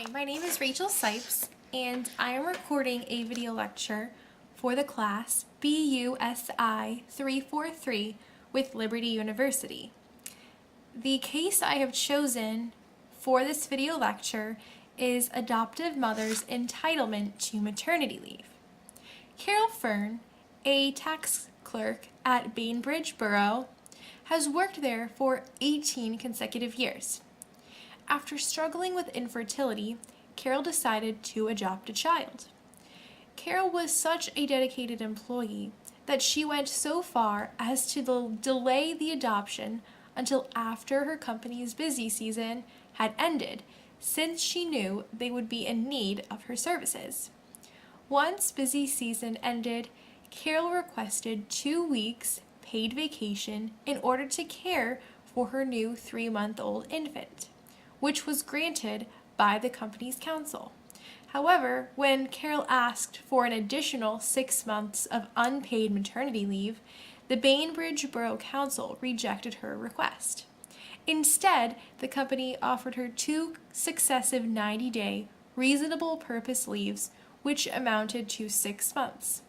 Hi, my name is Rachel Sipes, and I am recording a video lecture for the class BUSI 343 with Liberty University. The case I have chosen for this video lecture is Adoptive Mothers Entitlement to Maternity Leave. Carol Fern, a tax clerk at Bainbridge Borough, has worked there for 18 consecutive years. After struggling with infertility, Carol decided to adopt a child. Carol was such a dedicated employee that she went so far as to delay the adoption until after her company's busy season had ended, since she knew they would be in need of her services. Once busy season ended, Carol requested 2 weeks paid vacation in order to care for her new 3-month-old infant, which was granted by the company's council. However, when Carol asked for an additional 6 months of unpaid maternity leave, the Bainbridge Borough Council rejected her request. Instead, the company offered her 2 successive 90-day reasonable purpose leaves, which amounted to 6 months.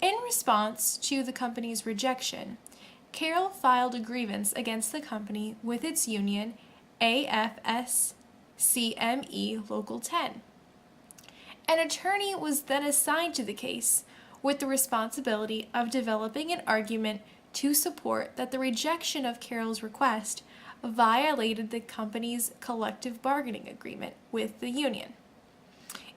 In response to the company's rejection, Carol filed a grievance against the company with its union, AFSCME Local 10. An attorney was then assigned to the case with the responsibility of developing an argument to support that the rejection of Carol's request violated the company's collective bargaining agreement with the union.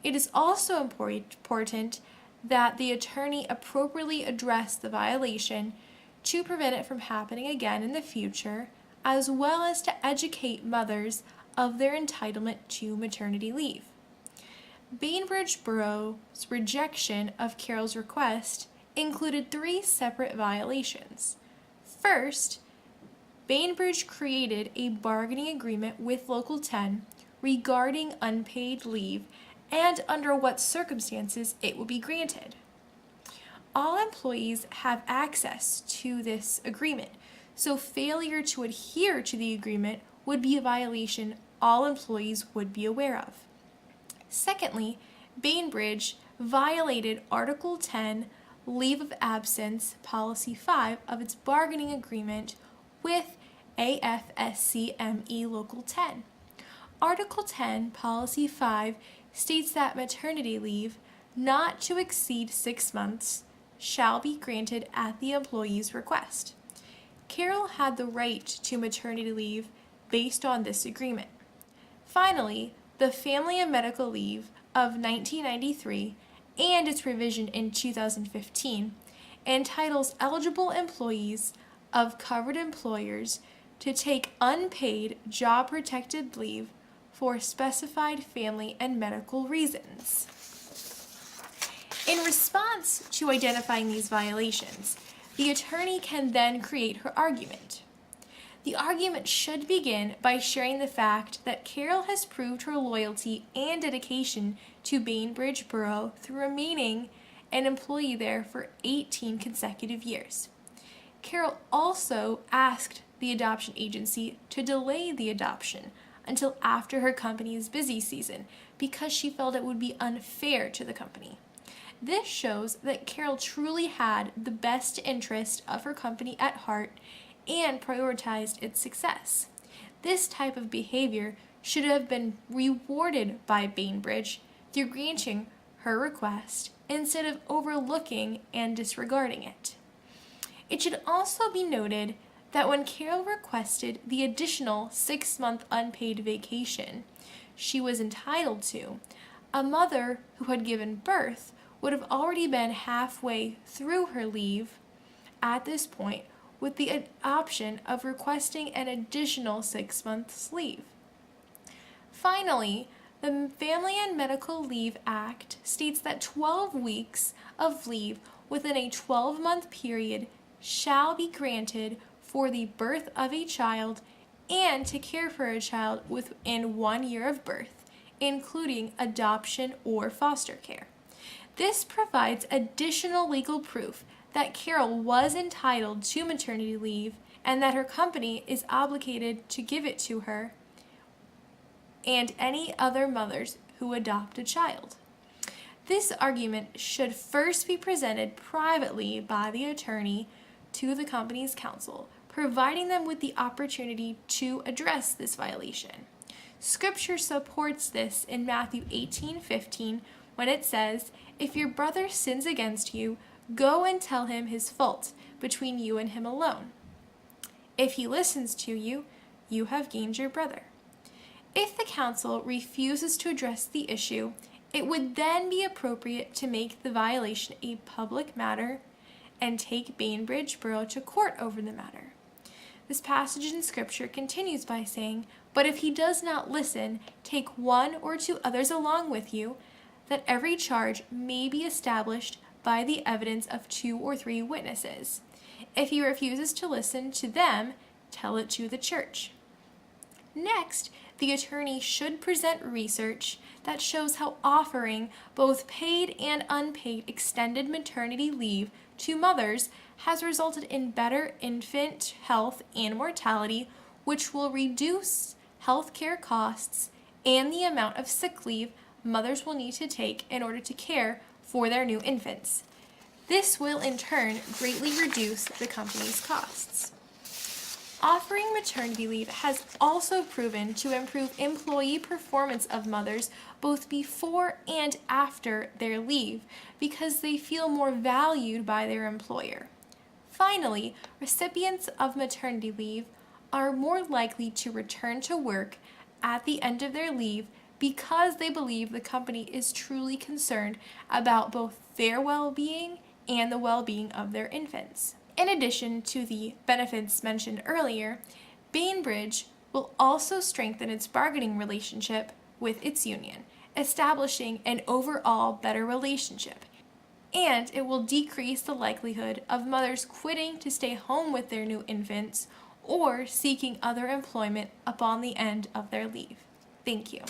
It is also important that the attorney appropriately address the violation to prevent it from happening again in the future, as well as to educate mothers of their entitlement to maternity leave. Bainbridge Borough's rejection of Carol's request included 3 separate violations. First, Bainbridge created a bargaining agreement with Local 10 regarding unpaid leave and under what circumstances it would be granted. All employees have access to this agreement, so failure to adhere to the agreement would be a violation all employees would be aware of. Secondly, Bainbridge violated Article 10, Leave of Absence, Policy 5 of its bargaining agreement with AFSCME Local 10. Article 10, Policy 5 states that maternity leave not to exceed 6 months shall be granted at the employee's request. Carol had the right to maternity leave based on this agreement. Finally, the Family and Medical Leave of 1993 and its revision in 2015 entitles eligible employees of covered employers to take unpaid job-protected leave for specified family and medical reasons. In response to identifying these violations, the attorney can then create her argument. The argument should begin by sharing the fact that Carol has proved her loyalty and dedication to Bainbridge Borough through remaining an employee there for 18 consecutive years. Carol also asked the adoption agency to delay the adoption until after her company's busy season because she felt it would be unfair to the company. This shows that Carol truly had the best interest of her company at heart and prioritized its success. This type of behavior should have been rewarded by Bainbridge through granting her request instead of overlooking and disregarding it. It should also be noted that when Carol requested the additional 6-month unpaid vacation she was entitled to, a mother who had given birth would have already been halfway through her leave at this point with the option of requesting an additional 6 months leave. Finally, the Family and Medical Leave Act states that 12 weeks of leave within a 12-month period shall be granted for the birth of a child and to care for a child within 1 year of birth, including adoption or foster care. This provides additional legal proof that Carol was entitled to maternity leave and that her company is obligated to give it to her and any other mothers who adopt a child. This argument should first be presented privately by the attorney to the company's counsel, providing them with the opportunity to address this violation. Scripture supports this in Matthew 18:15 when it says, "If your brother sins against you, go and tell him his fault between you and him alone. If he listens to you, you have gained your brother." If the counsel refuses to address the issue, it would then be appropriate to make the violation a public matter and take Bainbridge Borough to court over the matter. This passage in Scripture continues by saying, "But if he does not listen, take one or two others along with you, that every charge may be established by the evidence of 2 or 3 witnesses. If he refuses to listen to them, tell it to the church." Next, the attorney should present research that shows how offering both paid and unpaid extended maternity leave to mothers has resulted in better infant health and mortality, which will reduce healthcare costs and the amount of sick leave mothers will need to take in order to care for their new infants. This will in turn greatly reduce the company's costs. Offering maternity leave has also proven to improve employee performance of mothers both before and after their leave because they feel more valued by their employer. Finally, recipients of maternity leave are more likely to return to work at the end of their leave because they believe the company is truly concerned about both their well-being and the well-being of their infants. In addition to the benefits mentioned earlier, Bainbridge will also strengthen its bargaining relationship with its union, establishing an overall better relationship, and it will decrease the likelihood of mothers quitting to stay home with their new infants or seeking other employment upon the end of their leave. Thank you.